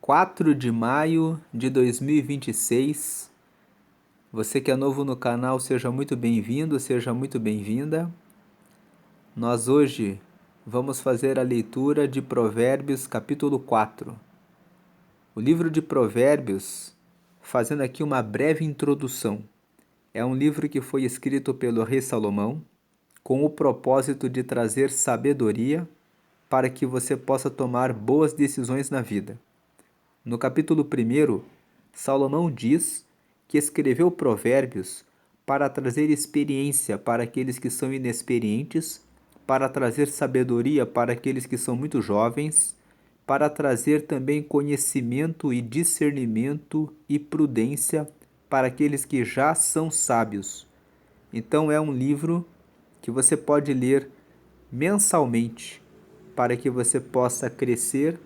4 de maio de 2026. Você que é novo no canal, seja muito bem-vindo, seja muito bem-vinda. Nós hoje vamos fazer a leitura de Provérbios capítulo 4. O livro de Provérbios, fazendo aqui uma breve introdução, é um livro que foi escrito pelo rei Salomão com o propósito de trazer sabedoria para que você possa tomar boas decisões na vida. No capítulo 1, Salomão diz que escreveu Provérbios para trazer experiência para aqueles que são inexperientes, para trazer sabedoria para aqueles que são muito jovens, para trazer também conhecimento e discernimento e prudência para aqueles que já são sábios. Então é um livro que você pode ler mensalmente para que você possa crescer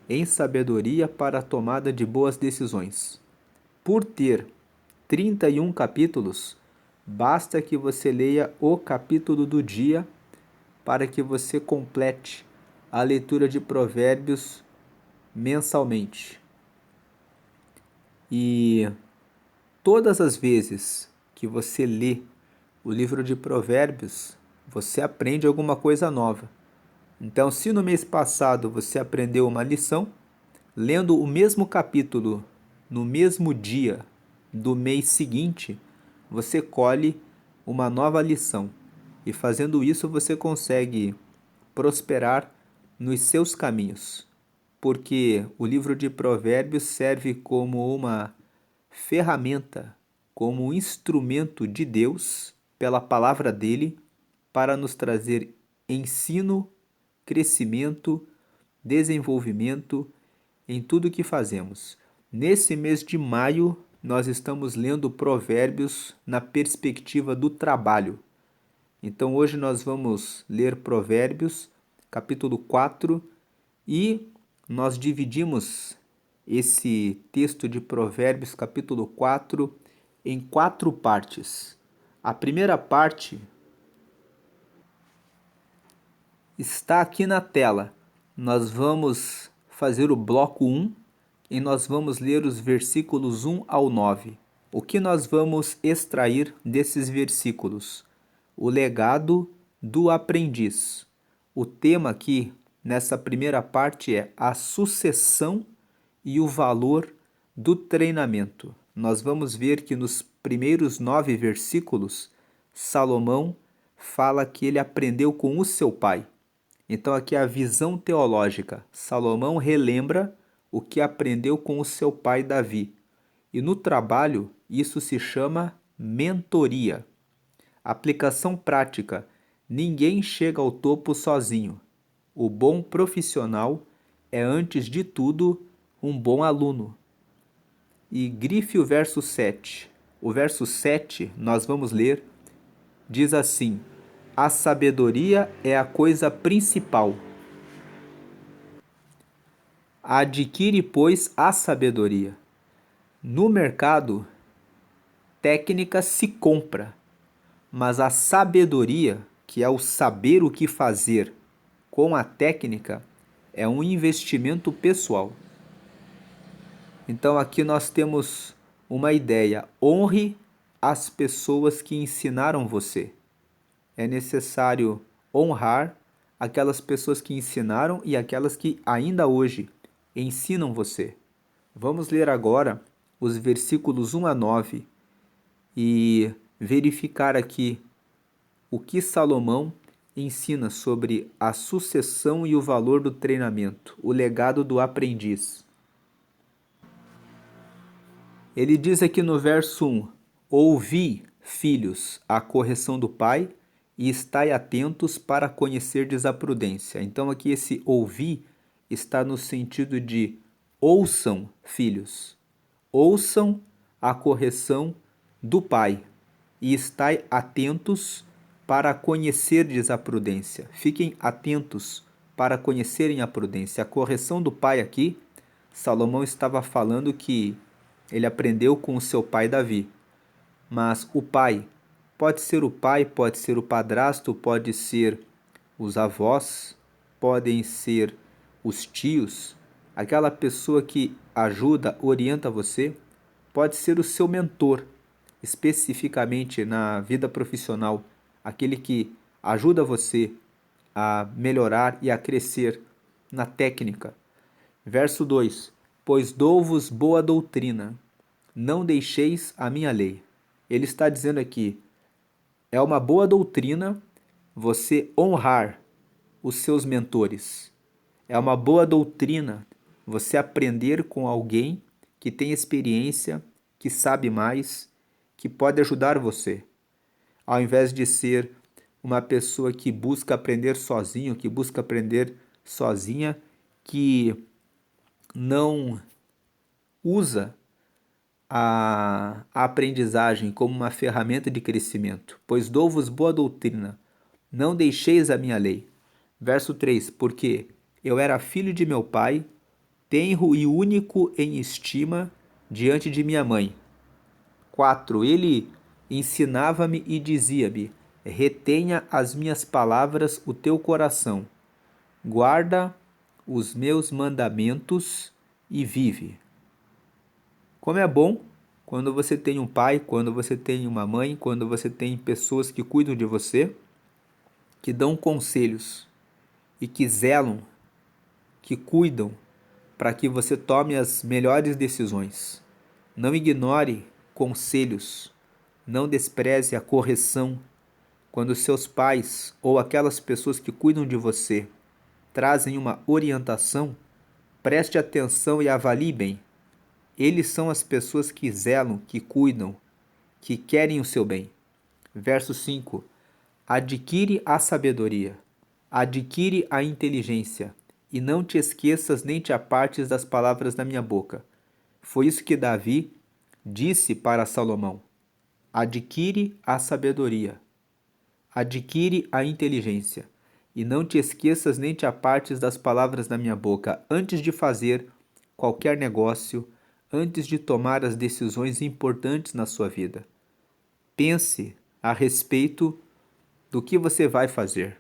em sabedoria para a tomada de boas decisões. Por ter 31 capítulos, basta que você leia o capítulo do dia para que você complete a leitura de Provérbios mensalmente. E todas as vezes que você lê o livro de Provérbios, você aprende alguma coisa nova. Então, se no mês passado você aprendeu uma lição, lendo o mesmo capítulo no mesmo dia do mês seguinte, você colhe uma nova lição. E fazendo isso, você consegue prosperar nos seus caminhos. Porque o livro de Provérbios serve como uma ferramenta, como um instrumento de Deus, pela palavra dele, para nos trazer ensino, crescimento, desenvolvimento em tudo que fazemos. Nesse mês de maio, nós estamos lendo Provérbios na perspectiva do trabalho. Então hoje nós vamos ler Provérbios, capítulo 4, e nós dividimos esse texto de Provérbios, capítulo 4, em 4 partes. A primeira parte está aqui na tela. Nós vamos fazer o bloco 1 e nós vamos ler os versículos 1 ao 9. O que nós vamos extrair desses versículos? O legado do aprendiz. O tema aqui nessa primeira parte é a sucessão e o valor do treinamento. Nós vamos ver que nos primeiros 9 versículos, Salomão fala que ele aprendeu com o seu pai. Então aqui é a visão teológica. Salomão relembra o que aprendeu com o seu pai Davi. E no trabalho, isso se chama mentoria. Aplicação prática. Ninguém chega ao topo sozinho. O bom profissional é, antes de tudo, um bom aluno. E grife o verso 7. O verso 7, nós vamos ler, diz assim: a sabedoria é a coisa principal. Adquire, pois, a sabedoria. No mercado, técnica se compra, mas a sabedoria, que é o saber o que fazer com a técnica, é um investimento pessoal. Então aqui nós temos uma ideia: honre as pessoas que ensinaram você. É necessário honrar aquelas pessoas que ensinaram e aquelas que ainda hoje ensinam você. Vamos ler agora os versículos 1 a 9 e verificar aqui o que Salomão ensina sobre a sucessão e o valor do treinamento, o legado do aprendiz. Ele diz aqui no verso 1: ouvi, filhos, a correção do pai, e estai atentos para conhecerdes a prudência. Então aqui esse ouvir está no sentido de ouçam, filhos. Ouçam a correção do pai e estai atentos para conhecerdes a prudência. Fiquem atentos para conhecerem a prudência. A correção do pai aqui, Salomão estava falando que ele aprendeu com o seu pai Davi. Mas o pai pode ser o pai, pode ser o padrasto, pode ser os avós, podem ser os tios, aquela pessoa que ajuda, orienta você, pode ser o seu mentor, especificamente na vida profissional, aquele que ajuda você a melhorar e a crescer na técnica. Verso 2: Pois dou-vos boa doutrina, não deixeis a minha lei. Ele está dizendo aqui, é uma boa doutrina você honrar os seus mentores. É uma boa doutrina você aprender com alguém que tem experiência, que sabe mais, que pode ajudar você, ao invés de ser uma pessoa que busca aprender sozinho, que busca aprender sozinha, que não usa a aprendizagem como uma ferramenta de crescimento. Pois dou-vos boa doutrina, não deixeis a minha lei. Verso 3: Porque eu era filho de meu pai, tenro e único em estima diante de minha mãe. 4. Ele ensinava-me e dizia-me: retenha as minhas palavras o teu coração, guarda os meus mandamentos e vive. Como é bom quando você tem um pai, quando você tem uma mãe, quando você tem pessoas que cuidam de você, que dão conselhos e que zelam, que cuidam para que você tome as melhores decisões. Não ignore conselhos, não despreze a correção. Quando seus pais ou aquelas pessoas que cuidam de você trazem uma orientação, preste atenção e avalie bem. Eles são as pessoas que zelam, que cuidam, que querem o seu bem. Verso 5: Adquire a sabedoria, adquire a inteligência, e não te esqueças nem te apartes das palavras da minha boca. Foi isso que Davi disse para Salomão: adquire a sabedoria, adquire a inteligência, e não te esqueças nem te apartes das palavras da minha boca, antes de fazer qualquer negócio, antes de tomar as decisões importantes na sua vida. Pense a respeito do que você vai fazer.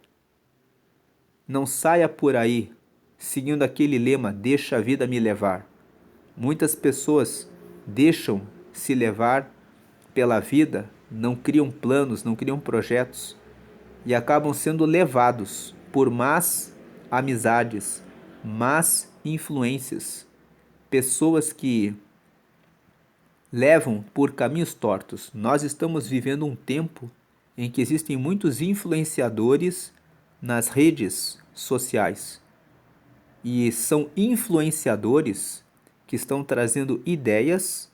Não saia por aí seguindo aquele lema, deixa a vida me levar. Muitas pessoas deixam se levar pela vida, não criam planos, não criam projetos e acabam sendo levados por más amizades, más influências, pessoas que levam por caminhos tortos. Nós estamos vivendo um tempo em que existem muitos influenciadores nas redes sociais e são influenciadores que estão trazendo ideias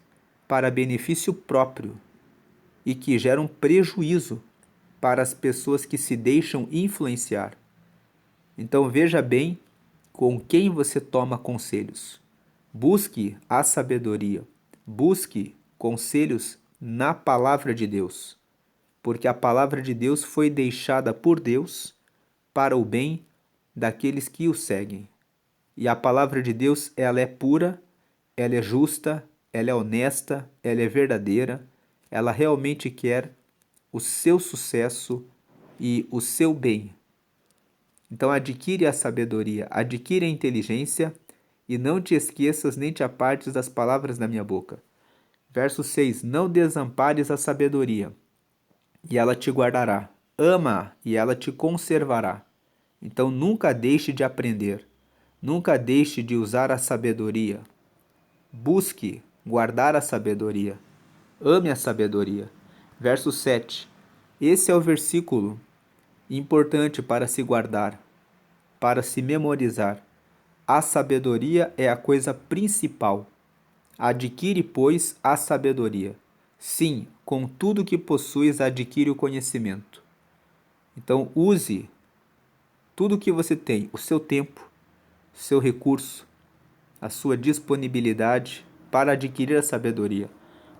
para benefício próprio e que geram prejuízo para as pessoas que se deixam influenciar. Então veja bem com quem você toma conselhos. Busque a sabedoria, busque conselhos na palavra de Deus, porque a palavra de Deus foi deixada por Deus para o bem daqueles que o seguem. E a palavra de Deus, ela é pura, ela é justa, ela é honesta, ela é verdadeira, ela realmente quer o seu sucesso e o seu bem. Então adquire a sabedoria, adquire a inteligência e não te esqueças nem te apartes das palavras da minha boca. Verso 6: Não desampares a sabedoria, e ela te guardará. Ama e ela te conservará. Então nunca deixe de aprender, nunca deixe de usar a sabedoria. Busque guardar a sabedoria. Ame a sabedoria. Verso 7. Esse é o versículo importante para se guardar, para se memorizar. A sabedoria é a coisa principal. Adquire, pois, a sabedoria. Sim, com tudo que possuis, adquire o conhecimento. Então, use tudo que você tem, o seu tempo, o seu recurso, a sua disponibilidade para adquirir a sabedoria.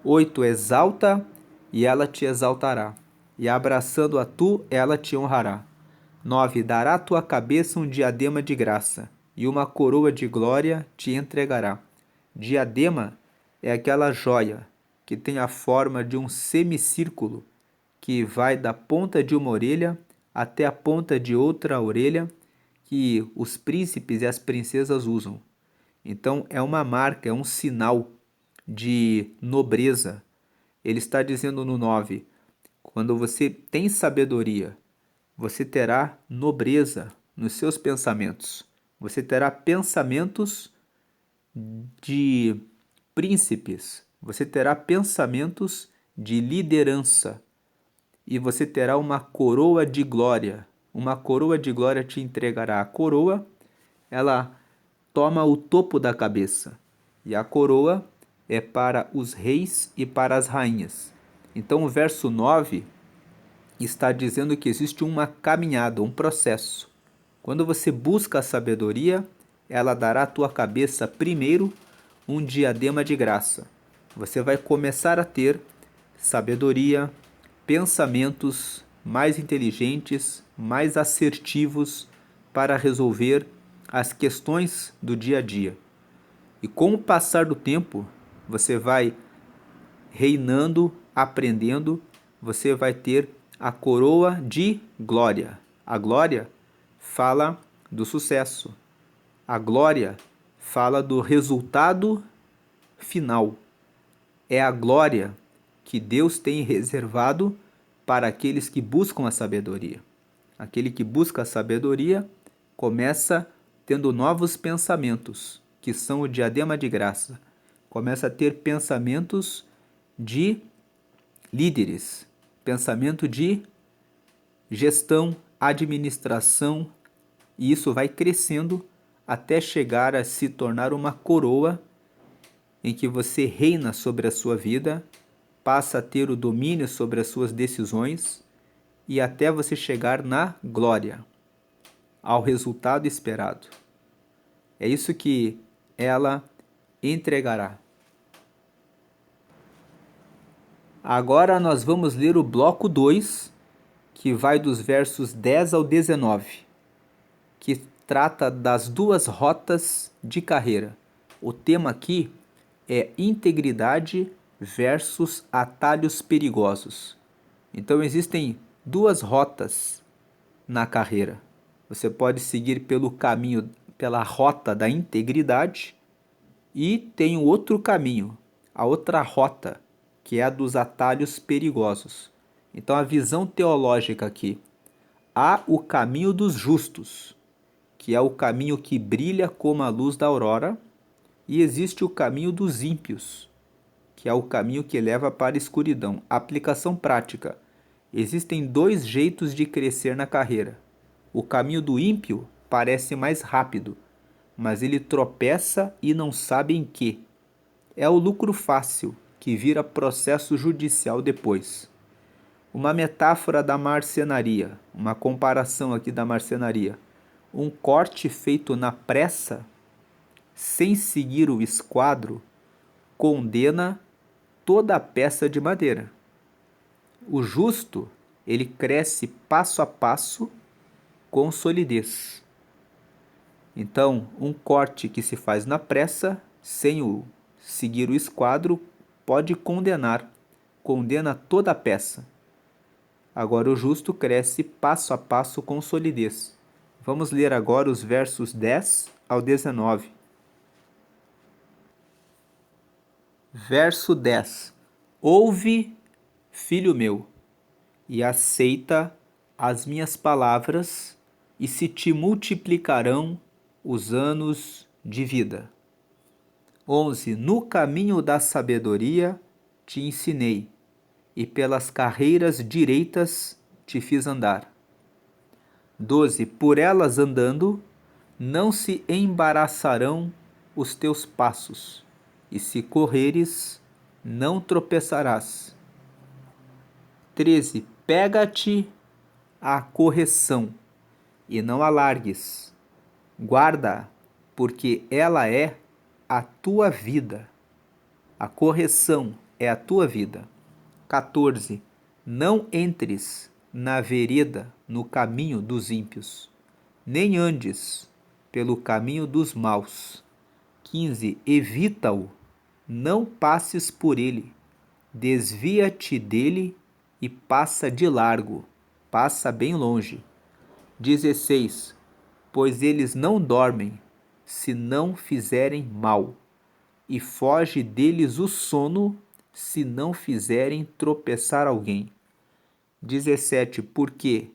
8. Exalta e ela te exaltará, e abraçando-a tu, ela te honrará. 9. Dará à tua cabeça um diadema de graça, e uma coroa de glória te entregará. Diadema é aquela joia que tem a forma de um semicírculo, que vai da ponta de uma orelha até a ponta de outra orelha, que os príncipes e as princesas usam. Então é uma marca, é um sinal de nobreza. Ele está dizendo no 9: quando você tem sabedoria, você terá nobreza nos seus pensamentos. Você terá pensamentos de príncipes. Você terá pensamentos de liderança. E você terá uma coroa de glória. Uma coroa de glória te entregará. A coroa, ela toma o topo da cabeça. E a coroa é para os reis e para as rainhas. Então o verso 9 está dizendo que existe uma caminhada, um processo. Quando você busca a sabedoria, ela dará à tua cabeça primeiro um diadema de graça. Você vai começar a ter sabedoria, pensamentos mais inteligentes, mais assertivos para resolver as questões do dia a dia. E com o passar do tempo, você vai reinando, aprendendo, você vai ter a coroa de glória. A glória fala do sucesso. A glória fala do resultado final. É a glória que Deus tem reservado para aqueles que buscam a sabedoria. Aquele que busca a sabedoria começa tendo novos pensamentos, que são o diadema de graça. Começa a ter pensamentos de líderes, pensamento de gestão, administração, e isso vai crescendo até chegar a se tornar uma coroa em que você reina sobre a sua vida, passa a ter o domínio sobre as suas decisões e até você chegar na glória, ao resultado esperado. É isso que ela entregará. Agora nós vamos ler o bloco 2, que vai dos versos 10 ao 19, que trata das duas rotas de carreira. O tema aqui é integridade versus atalhos perigosos. Então existem duas rotas na carreira. Você pode seguir pelo caminho, pela rota da integridade, e tem o outro caminho, a outra rota, que é a dos atalhos perigosos. Então a visão teológica aqui: há o caminho dos justos, que é o caminho que brilha como a luz da aurora, e existe o caminho dos ímpios, que é o caminho que leva para a escuridão. Aplicação prática: existem dois jeitos de crescer na carreira. O caminho do ímpio parece mais rápido, mas ele tropeça e não sabe em quê. É o lucro fácil, que vira processo judicial depois. Uma metáfora da marcenaria, uma comparação aqui da marcenaria. Um corte feito na pressa, sem seguir o esquadro, condena toda a peça de madeira. O justo, ele cresce passo a passo com solidez. Então, um corte que se faz na pressa, sem seguir o esquadro, pode condena toda a peça. Agora o justo cresce passo a passo com solidez. Vamos ler agora os versos 10 ao 19. Verso 10. Ouve, filho meu, e aceita as minhas palavras, e se te multiplicarão os anos de vida. 11. No caminho da sabedoria te ensinei, e pelas carreiras direitas te fiz andar. 12. Por elas andando, não se embaraçarão os teus passos, e se correres, não tropeçarás. 13. Pega-te à correção, e não alargues. Guarda, porque ela é a tua vida. A correção é a tua vida. 14. Não entres na vereda, no caminho dos ímpios, nem andes pelo caminho dos maus. 15. Evita-o, não passes por ele. Desvia-te dele e passa de largo, passa bem longe. 16. Pois eles não dormem, se não fizerem mal, e foge deles o sono, se não fizerem tropeçar alguém. 17. Porque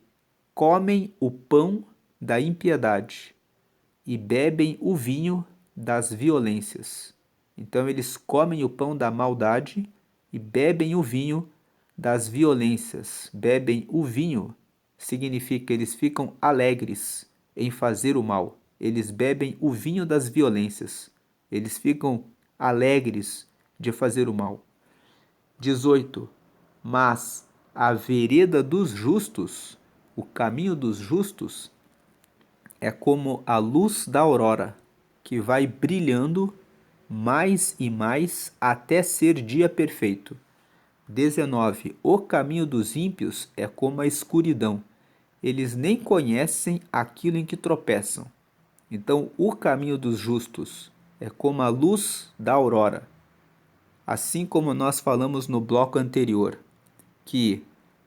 comem o pão da impiedade e bebem o vinho das violências. Então eles comem o pão da maldade e bebem o vinho das violências. Bebem o vinho significa que eles ficam alegres em fazer o mal. Eles bebem o vinho das violências. Eles ficam alegres de fazer o mal. 18. Mas a vereda dos justos, o caminho dos justos, é como a luz da aurora, que vai brilhando mais e mais até ser dia perfeito. 19. O caminho dos ímpios é como a escuridão. Eles nem conhecem aquilo em que tropeçam. Então, o caminho dos justos é como a luz da aurora. Assim como nós falamos no bloco anterior, que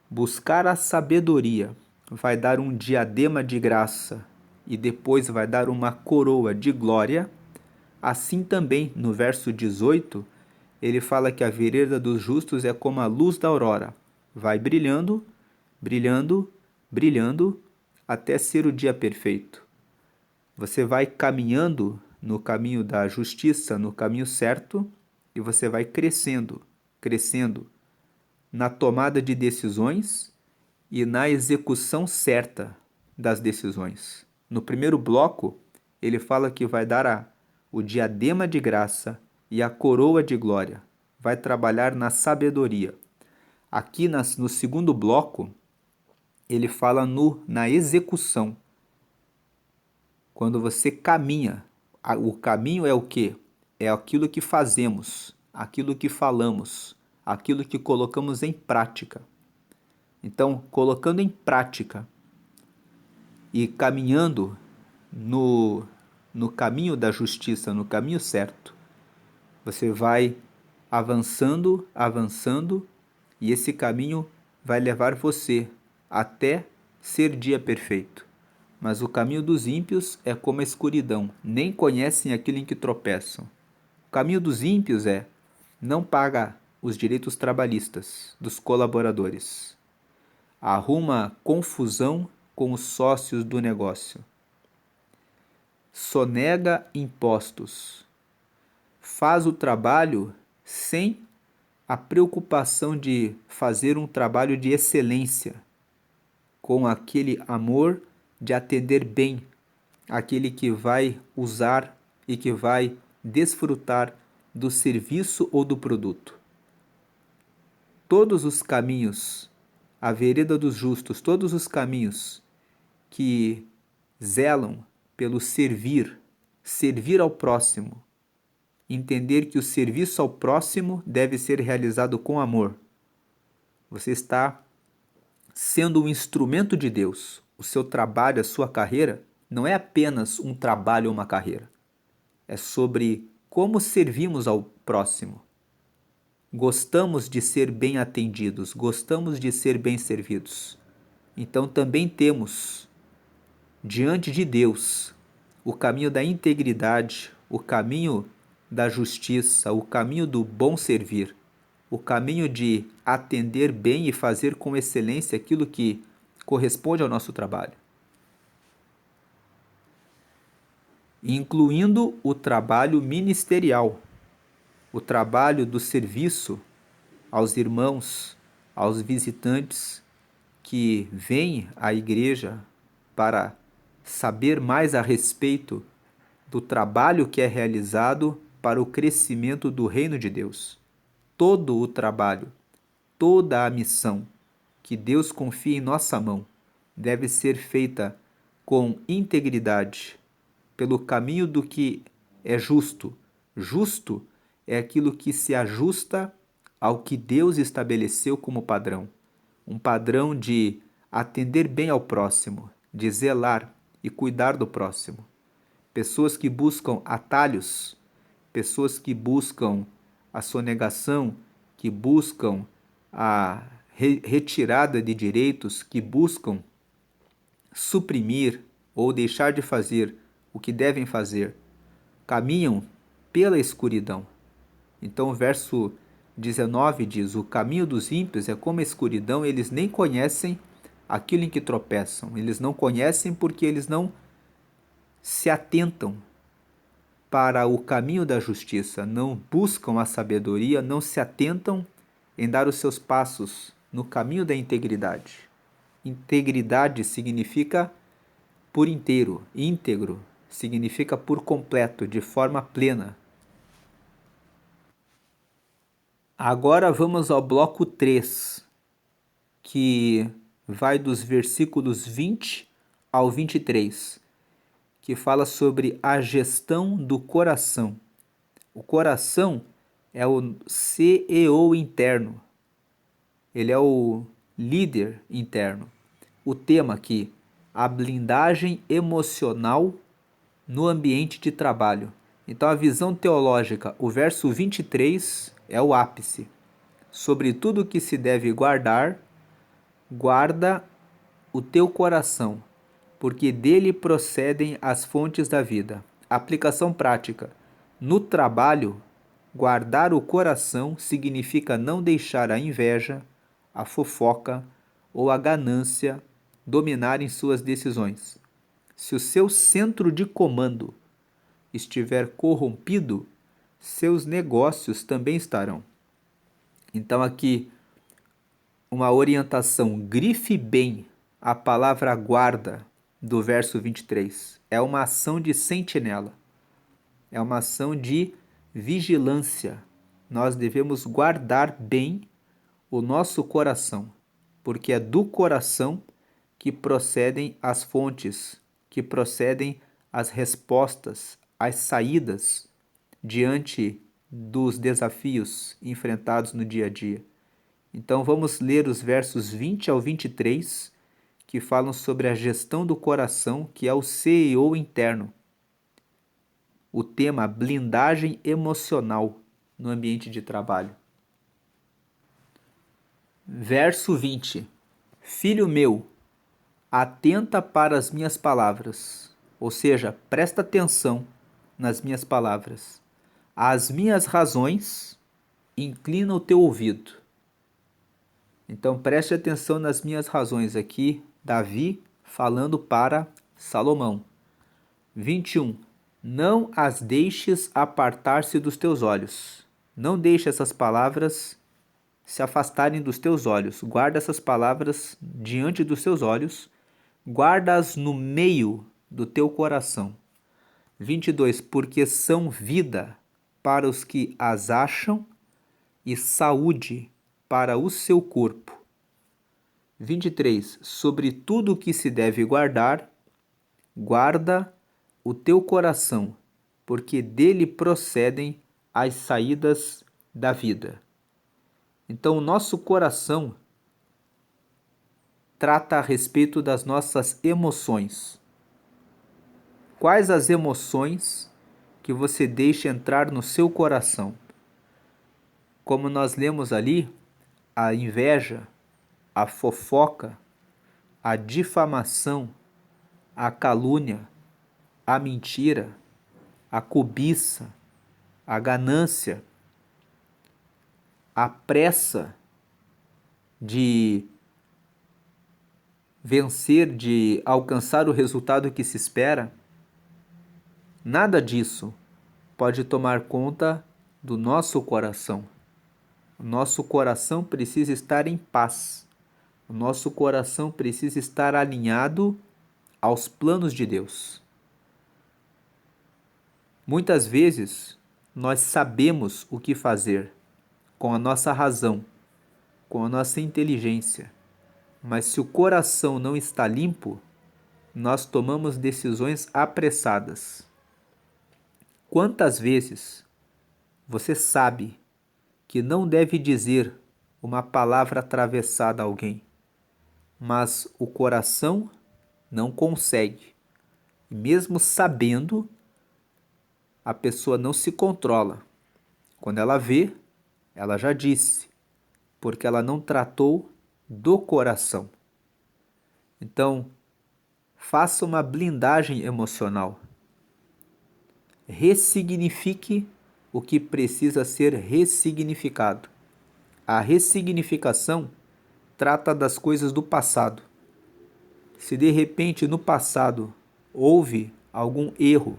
buscar a sabedoria vai dar um diadema de graça e depois vai dar uma coroa de glória, assim também no verso 18, ele fala que a vereda dos justos é como a luz da aurora, vai brilhando, brilhando, brilhando, até ser o dia perfeito. Você vai caminhando no caminho da justiça, no caminho certo, e você vai crescendo, crescendo na tomada de decisões e na execução certa das decisões. No primeiro bloco, ele fala que vai dar o diadema de graça e a coroa de glória. Vai trabalhar na sabedoria. Aqui no segundo bloco, ele fala na execução. Quando você caminha, o caminho é o quê? É aquilo que fazemos, aquilo que falamos, aquilo que colocamos em prática. Então, colocando em prática e caminhando no caminho da justiça, no caminho certo, você vai avançando, avançando, e esse caminho vai levar você até ser dia perfeito. Mas o caminho dos ímpios é como a escuridão, nem conhecem aquilo em que tropeçam. O caminho dos ímpios é não paga os direitos trabalhistas dos colaboradores. Arruma confusão com os sócios do negócio. Sonega impostos. Faz o trabalho sem a preocupação de fazer um trabalho de excelência, com aquele amor de atender bem aquele que vai usar e que vai desfrutar do serviço ou do produto. Todos os caminhos, a vereda dos justos, todos os caminhos que zelam pelo servir ao próximo, entender que o serviço ao próximo deve ser realizado com amor. Você está sendo um instrumento de Deus. O seu trabalho, a sua carreira, não é apenas um trabalho ou uma carreira. É sobre como servimos ao próximo. Gostamos de ser bem atendidos, gostamos de ser bem servidos. Então também temos diante de Deus o caminho da integridade, o caminho da justiça, o caminho do bom servir, o caminho de atender bem e fazer com excelência aquilo que corresponde ao nosso trabalho, incluindo o trabalho ministerial, o trabalho do serviço aos irmãos, aos visitantes que vêm à igreja para saber mais a respeito do trabalho que é realizado para o crescimento do reino de Deus. Todo o trabalho, toda a missão que Deus confia em nossa mão deve ser feita com integridade, pelo caminho do que é justo. Justo é aquilo que se ajusta ao que Deus estabeleceu como padrão. Um padrão de atender bem ao próximo, de zelar e cuidar do próximo. Pessoas que buscam atalhos, pessoas que buscam a sonegação, que buscam a retirada de direitos, que buscam suprimir ou deixar de fazer o que devem fazer, caminham pela escuridão. Então o verso 19 diz: o caminho dos ímpios é como a escuridão, eles nem conhecem aquilo em que tropeçam. Eles não conhecem porque eles não se atentam para o caminho da justiça, não buscam a sabedoria, não se atentam em dar os seus passos no caminho da integridade. Integridade significa por inteiro, íntegro significa por completo, de forma plena. Agora vamos ao bloco 3, que vai dos versículos 20 ao 23, que fala sobre a gestão do coração. O coração é o CEO interno, ele é o líder interno. O tema aqui, a blindagem emocional no ambiente de trabalho. Então a visão teológica, o verso 23 é o ápice. Sobre tudo que se deve guardar, guarda o teu coração, porque dele procedem as fontes da vida. Aplicação prática. No trabalho, guardar o coração significa não deixar a inveja, a fofoca ou a ganância dominarem suas decisões. Se o seu centro de comando estiver corrompido, seus negócios também estarão. Então aqui uma orientação, grife bem a palavra guarda do verso 23. É uma ação de sentinela, é uma ação de vigilância. Nós devemos guardar bem o nosso coração, porque é do coração que procedem as fontes, que procedem as respostas, as saídas diante dos desafios enfrentados no dia a dia. Então vamos ler os versos 20 ao 23, que falam sobre a gestão do coração, que é o CEO interno. O tema blindagem emocional no ambiente de trabalho. Verso 20. Filho meu, atenta para as minhas palavras, ou seja, presta atenção nas minhas palavras. Às minhas razões, inclina o teu ouvido. Então preste atenção nas minhas razões aqui, Davi falando para Salomão. 21. Não as deixes apartar-se dos teus olhos. Não deixe essas palavras se afastarem dos teus olhos. Guarda essas palavras diante dos teus olhos. Guarda-as no meio do teu coração. 22. Porque são vida para os que as acham e saúde para o seu corpo. 23. Sobre tudo o que se deve guardar, guarda o teu coração, porque dele procedem as saídas da vida. Então, o nosso coração trata a respeito das nossas emoções. Quais as emoções que você deixa entrar no seu coração? Como nós lemos ali, a inveja, a fofoca, a difamação, a calúnia, a mentira, a cobiça, a ganância, a pressa de vencer, de alcançar o resultado que se espera. Nada disso pode tomar conta do nosso coração. O nosso coração precisa estar em paz. O nosso coração precisa estar alinhado aos planos de Deus. Muitas vezes nós sabemos o que fazer com a nossa razão, com a nossa inteligência, mas se o coração não está limpo, nós tomamos decisões apressadas. Quantas vezes você sabe que não deve dizer uma palavra atravessada a alguém, mas o coração não consegue, e mesmo sabendo, a pessoa não se controla. Quando ela vê, ela já disse, porque ela não tratou do coração. Então, faça uma blindagem emocional. ressignifique o que precisa ser ressignificado. A ressignificação trata das coisas do passado. Se de repente no passado houve algum erro,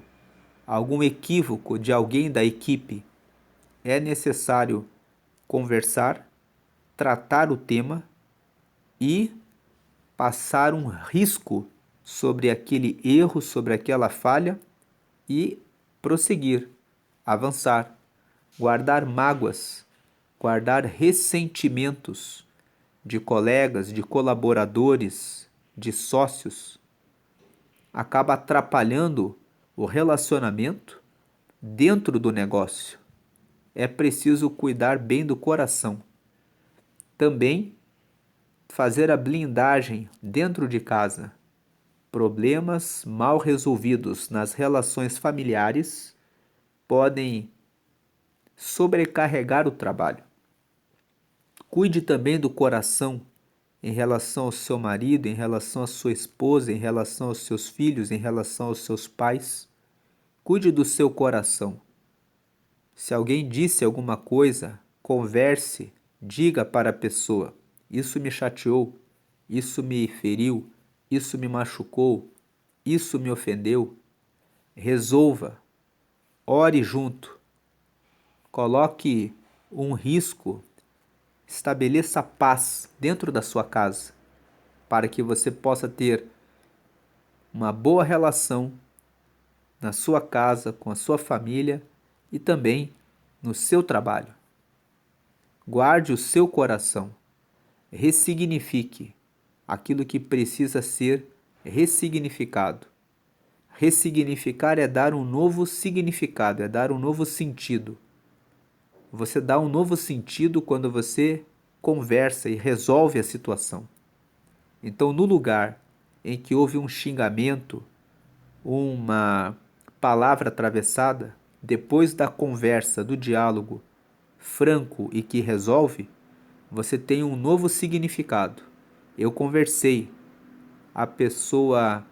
algum equívoco de alguém da equipe, é necessário conversar, tratar o tema e passar um risco sobre aquele erro, sobre aquela falha e prosseguir, avançar, guardar mágoas, guardar ressentimentos de colegas, de colaboradores, de sócios, acaba atrapalhando o relacionamento dentro do negócio. É preciso cuidar bem do coração. Também fazer a blindagem dentro de casa. Problemas mal resolvidos nas relações familiares podem sobrecarregar o trabalho. Cuide também do coração em relação ao seu marido, em relação à sua esposa, em relação aos seus filhos, em relação aos seus pais. Cuide do seu coração. Se alguém disse alguma coisa, converse, diga para a pessoa: isso me chateou, isso me feriu, isso me machucou, isso me ofendeu. Resolva, ore junto, coloque um risco, estabeleça paz dentro da sua casa, para que você possa ter uma boa relação na sua casa, com a sua família e também no seu trabalho. Guarde o seu coração, ressignifique aquilo que precisa ser ressignificado. Ressignificar é dar um novo significado, é dar um novo sentido. Você dá um novo sentido quando você conversa e resolve a situação. Então, no lugar em que houve um xingamento, uma palavra atravessada, depois da conversa, do diálogo franco e que resolve, você tem um novo significado. Eu conversei, a pessoa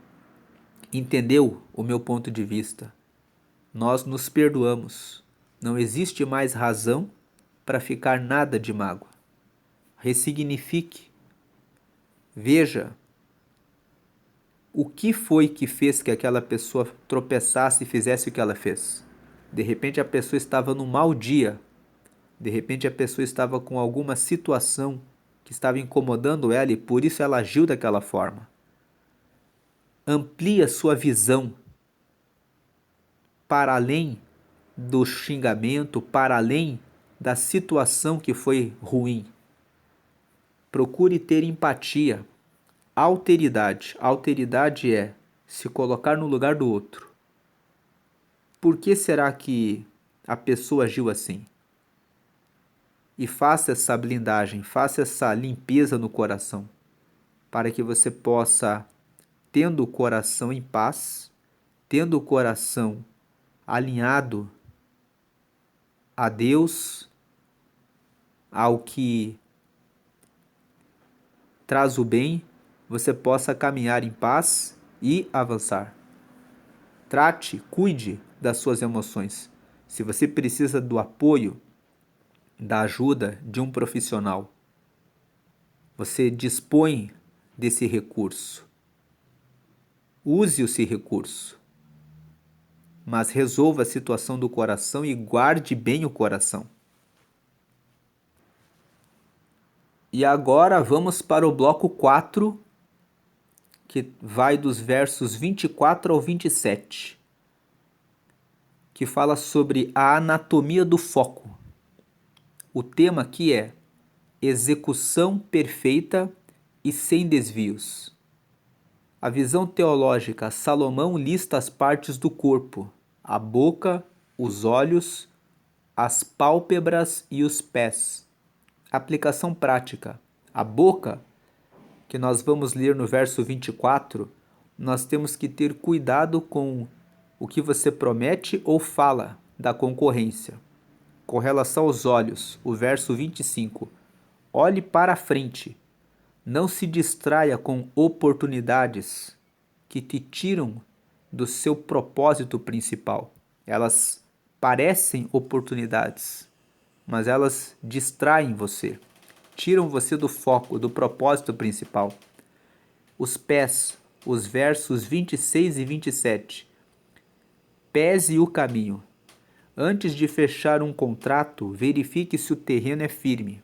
entendeu o meu ponto de vista. Nós nos perdoamos. Não existe mais razão para ficar nada de mágoa. Ressignifique. Veja o que foi que fez que aquela pessoa tropeçasse e fizesse o que ela fez. De repente a pessoa estava num mau dia. De repente a pessoa estava com alguma situação que estava incomodando ela e por isso ela agiu daquela forma. Amplie a sua visão para além do xingamento, para além da situação que foi ruim. Procure ter empatia, alteridade. Alteridade é se colocar no lugar do outro. Por que será que a pessoa agiu assim? E faça essa blindagem, faça essa limpeza no coração, para que você possa, tendo o coração em paz, tendo o coração alinhado a Deus, ao que traz o bem, você possa caminhar em paz e avançar. Trate, cuide das suas emoções. Se você precisa do apoio, da ajuda de um profissional, você dispõe desse recurso. Use esse recurso, mas resolva a situação do coração e guarde bem o coração. E agora vamos para o bloco 4, que vai dos versos 24 ao 27, que fala sobre a anatomia do foco. O tema aqui é execução perfeita e sem desvios. A visão teológica, Salomão lista as partes do corpo: a boca, os olhos, as pálpebras e os pés. Aplicação prática: a boca, que nós vamos ler no verso 24, nós temos que ter cuidado com o que você promete ou fala da concorrência. Com relação aos olhos, o verso 25, olhe para a frente, não se distraia com oportunidades que te tiram do seu propósito principal. Elas parecem oportunidades, mas elas distraem você, tiram você do foco, do propósito principal. Os pés, os versos 26 e 27. Pese o caminho. Antes de fechar um contrato, verifique se o terreno é firme.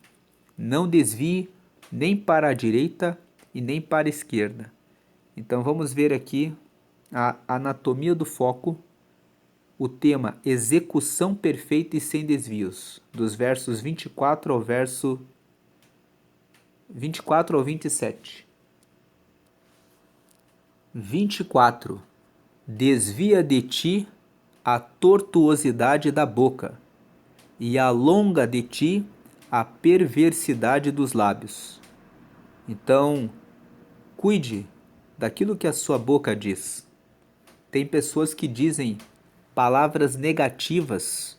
Não desvie nem para a direita e nem para a esquerda. Então vamos ver aqui a anatomia do foco, o tema execução perfeita e sem desvios, dos versos 24 ao 27. 24. Desvia de ti a tortuosidade da boca e alonga de ti a perversidade dos lábios. Então, cuide daquilo que a sua boca diz. Tem pessoas que dizem palavras negativas,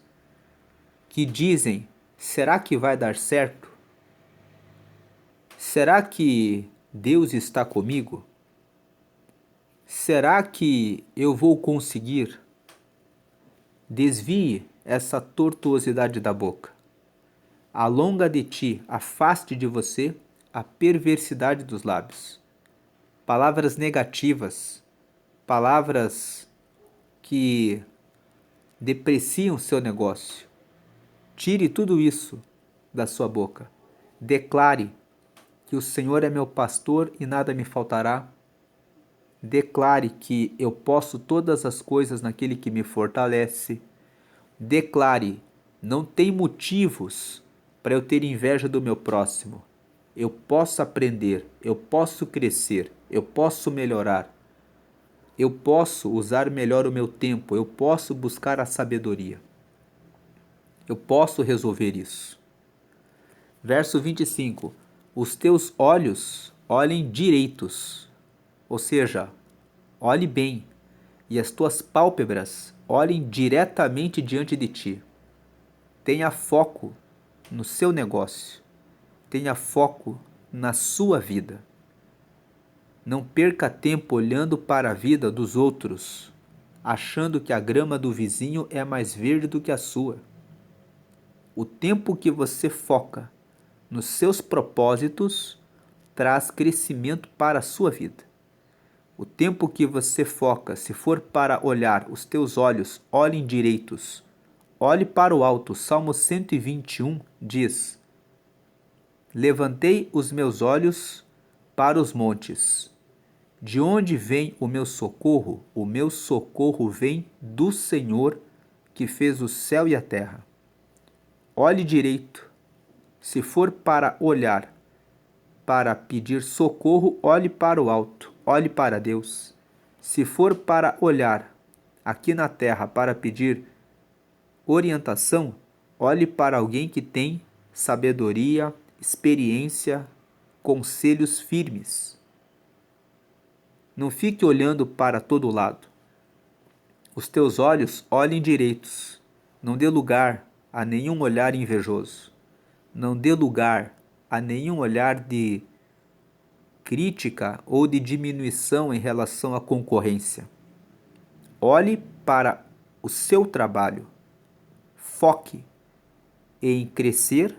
que dizem: será que vai dar certo? Será que Deus está comigo? Será que eu vou conseguir? Desvie essa tortuosidade da boca. Alonga de ti, afaste de você a perversidade dos lábios. Palavras negativas, palavras que depreciam seu negócio. Tire tudo isso da sua boca. Declare que o Senhor é meu pastor e nada me faltará. Declare que eu posso todas as coisas naquele que me fortalece. Declare: não tem motivos para eu ter inveja do meu próximo. Eu posso aprender, eu posso crescer, eu posso melhorar. Eu posso usar melhor o meu tempo, eu posso buscar a sabedoria. Eu posso resolver isso. Verso 25. Os teus olhos olhem direitos, ou seja, olhe bem, e as tuas pálpebras olhem diretamente diante de ti. Tenha foco no seu negócio. Tenha foco na sua vida. Não perca tempo olhando para a vida dos outros, achando que a grama do vizinho é mais verde do que a sua. O tempo que você foca nos seus propósitos traz crescimento para a sua vida. O tempo que você foca, se for para olhar, os teus olhos olhem direitos, olhe para o alto. Salmo 121 diz: levantei os meus olhos para os montes. De onde vem o meu socorro? O meu socorro vem do Senhor, que fez o céu e a terra. Olhe direito. Se for para olhar, para pedir socorro, olhe para o alto, olhe para Deus. Se for para olhar aqui na terra para pedir orientação, olhe para alguém que tem sabedoria, experiência, conselhos firmes. Não fique olhando para todo lado. Os teus olhos olhem direitos. Não dê lugar a nenhum olhar invejoso. Não dê lugar a nenhum olhar de crítica ou de diminuição em relação à concorrência. Olhe para o seu trabalho. Foque em crescer,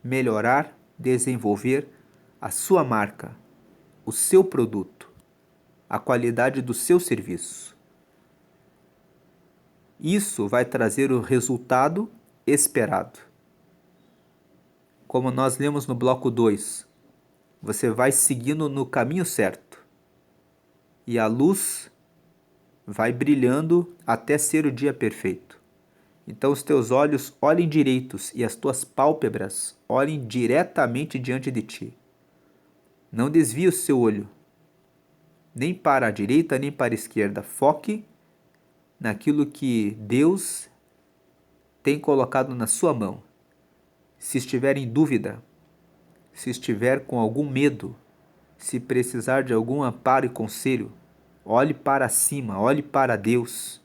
melhorar, desenvolver a sua marca, o seu produto, a qualidade do seu serviço. Isso vai trazer o resultado esperado. Como nós lemos no bloco 2, você vai seguindo no caminho certo e a luz vai brilhando até ser o dia perfeito. Então os teus olhos olhem direitos e as tuas pálpebras olhem diretamente diante de ti. Não desvie o seu olho, nem para a direita nem para a esquerda. Foque naquilo que Deus tem colocado na sua mão. Se estiver em dúvida, se estiver com algum medo, se precisar de algum amparo e conselho, olhe para cima, olhe para Deus.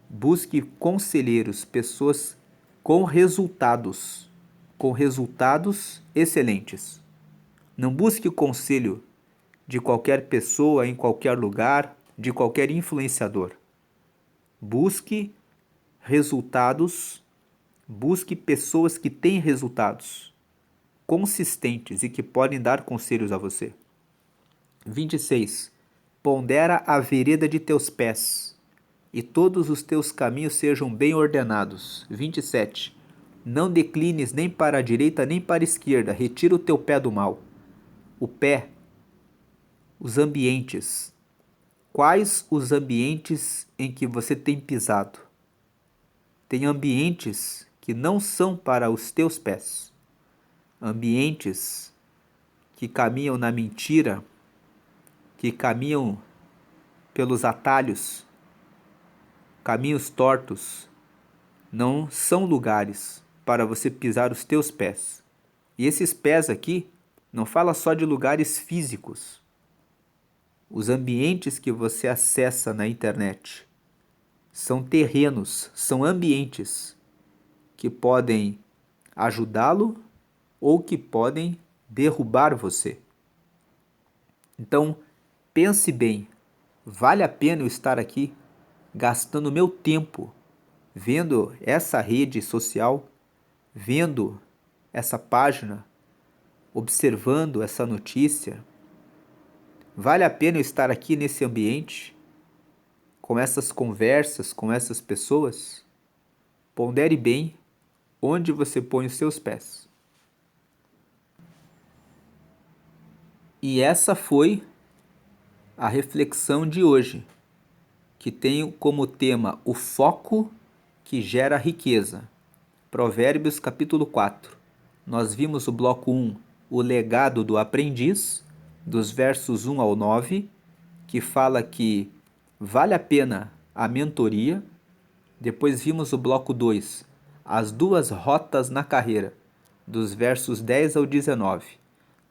Busque conselheiros, pessoas com resultados excelentes. Não busque conselho de qualquer pessoa, em qualquer lugar, de qualquer influenciador. Busque resultados, busque pessoas que têm resultados consistentes e que podem dar conselhos a você. 26. Pondera a vereda de teus pés, e todos os teus caminhos sejam bem ordenados. 27. Não declines nem para a direita nem para a esquerda, retira o teu pé do mal. O pé, os ambientes. Quais os ambientes em que você tem pisado? Tem ambientes que não são para os teus pés. Ambientes que caminham na mentira, que caminham pelos atalhos, caminhos tortos, não são lugares para você pisar os teus pés. E esses pés aqui não fala só de lugares físicos. Os ambientes que você acessa na internet são terrenos, são ambientes que podem ajudá-lo ou que podem derrubar você. Então, pense bem, vale a pena eu estar aqui gastando meu tempo vendo essa rede social, vendo essa página, observando essa notícia? Vale a pena eu estar aqui nesse ambiente, com essas conversas, com essas pessoas? Pondere bem onde você põe os seus pés. E essa foi a reflexão de hoje, que tem como tema o foco que gera riqueza. Provérbios capítulo 4. Nós vimos o bloco 1, o legado do aprendiz, dos versos 1 ao 9, que fala que vale a pena a mentoria. Depois vimos o bloco 2, as duas rotas na carreira, dos versos 10 ao 19.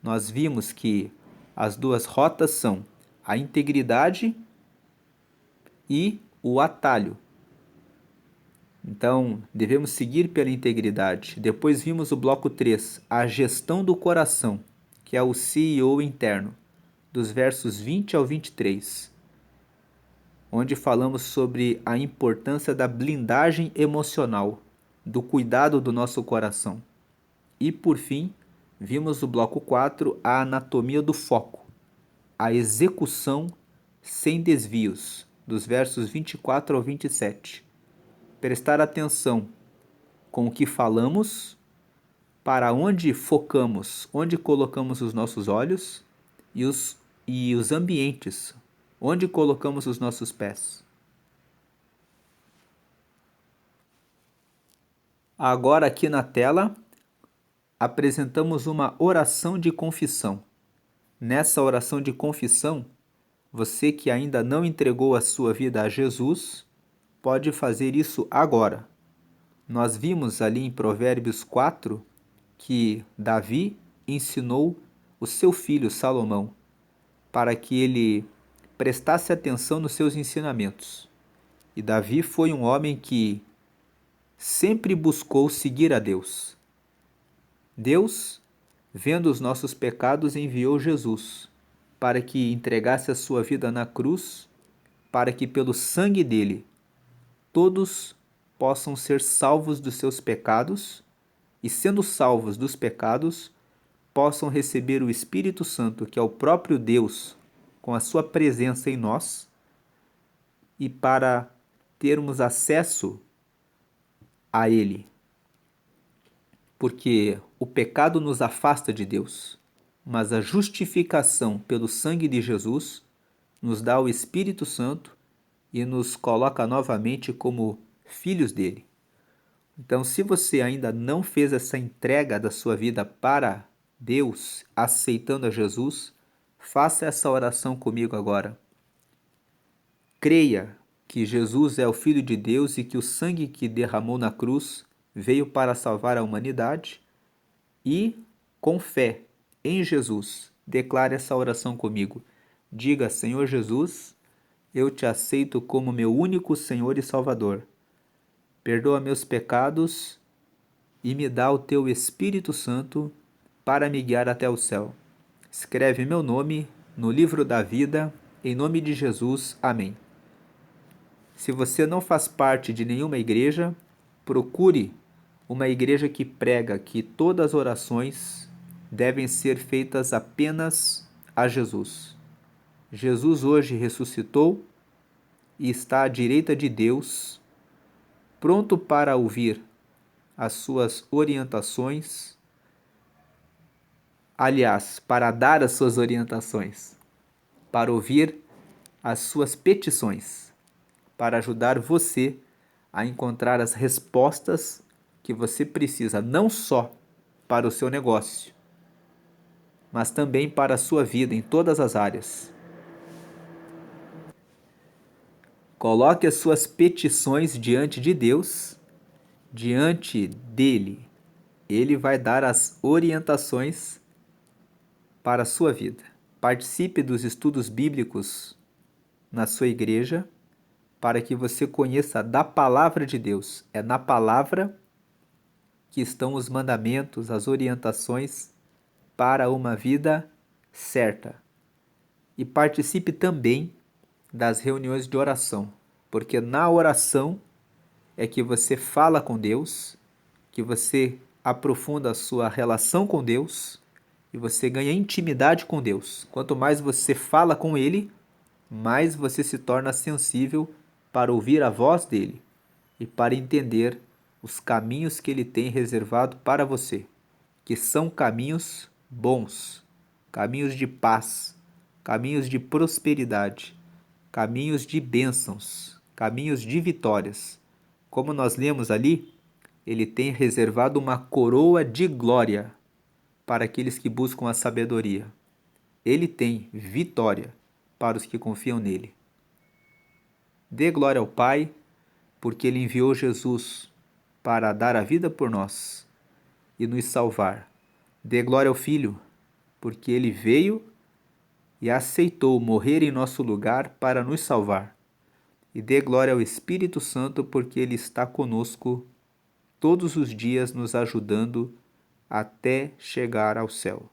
Nós vimos que as duas rotas são a integridade e o atalho. Então, devemos seguir pela integridade. Depois vimos o bloco 3, a gestão do coração, que é o CEO interno, dos versos 20 ao 23, onde falamos sobre a importância da blindagem emocional, do cuidado do nosso coração. E, por fim, vimos o bloco 4, a anatomia do foco, a execução sem desvios, dos versos 24 ao 27. Prestar atenção com o que falamos, para onde focamos, onde colocamos os nossos olhos e os ambientes, onde colocamos os nossos pés. Agora aqui na tela, apresentamos uma oração de confissão. Nessa oração de confissão, você que ainda não entregou a sua vida a Jesus, pode fazer isso agora. Nós vimos ali em Provérbios 4 que Davi ensinou o seu filho Salomão para que ele prestasse atenção nos seus ensinamentos. E Davi foi um homem que sempre buscou seguir a Deus. Deus, vendo os nossos pecados, enviou Jesus para que entregasse a sua vida na cruz, para que pelo sangue dele todos possam ser salvos dos seus pecados e, sendo salvos dos pecados, possam receber o Espírito Santo, que é o próprio Deus, com a sua presença em nós, e para termos acesso a Ele. Porque o pecado nos afasta de Deus, mas a justificação pelo sangue de Jesus nos dá o Espírito Santo e nos coloca novamente como filhos dele. Então, se você ainda não fez essa entrega da sua vida para Deus, aceitando a Jesus, faça essa oração comigo agora. Creia que Jesus é o Filho de Deus e que o sangue que derramou na cruz veio para salvar a humanidade, e, com fé em Jesus, declare essa oração comigo. Diga: Senhor Jesus, eu te aceito como meu único Senhor e Salvador. Perdoa meus pecados e me dá o teu Espírito Santo para me guiar até o céu. Escreve meu nome no livro da vida, em nome de Jesus. Amém. Se você não faz parte de nenhuma igreja, procure uma igreja que prega que todas as orações devem ser feitas apenas a Jesus. Jesus hoje ressuscitou e está à direita de Deus, pronto para ouvir as suas orientações, aliás, para dar as suas orientações, para ouvir as suas petições, para ajudar você a encontrar as respostas que você precisa, não só para o seu negócio, mas também para a sua vida em todas as áreas. Coloque as suas petições diante de Deus, diante dele. Ele vai dar as orientações para a sua vida. Participe dos estudos bíblicos na sua igreja para que você conheça da palavra de Deus. É na palavra que estão os mandamentos, as orientações para uma vida certa. E participe também das reuniões de oração, porque na oração é que você fala com Deus, que você aprofunda a sua relação com Deus e você ganha intimidade com Deus. Quanto mais você fala com Ele, mais você se torna sensível para ouvir a voz dele e para entender os caminhos que ele tem reservado para você, que são caminhos bons, caminhos de paz, caminhos de prosperidade, caminhos de bênçãos, caminhos de vitórias. Como nós lemos ali, ele tem reservado uma coroa de glória para aqueles que buscam a sabedoria. Ele tem vitória para os que confiam nele. Dê glória ao Pai, porque ele enviou Jesus para dar a vida por nós e nos salvar. Dê glória ao Filho, porque ele veio e aceitou morrer em nosso lugar para nos salvar. E dê glória ao Espírito Santo, porque ele está conosco todos os dias nos ajudando até chegar ao céu.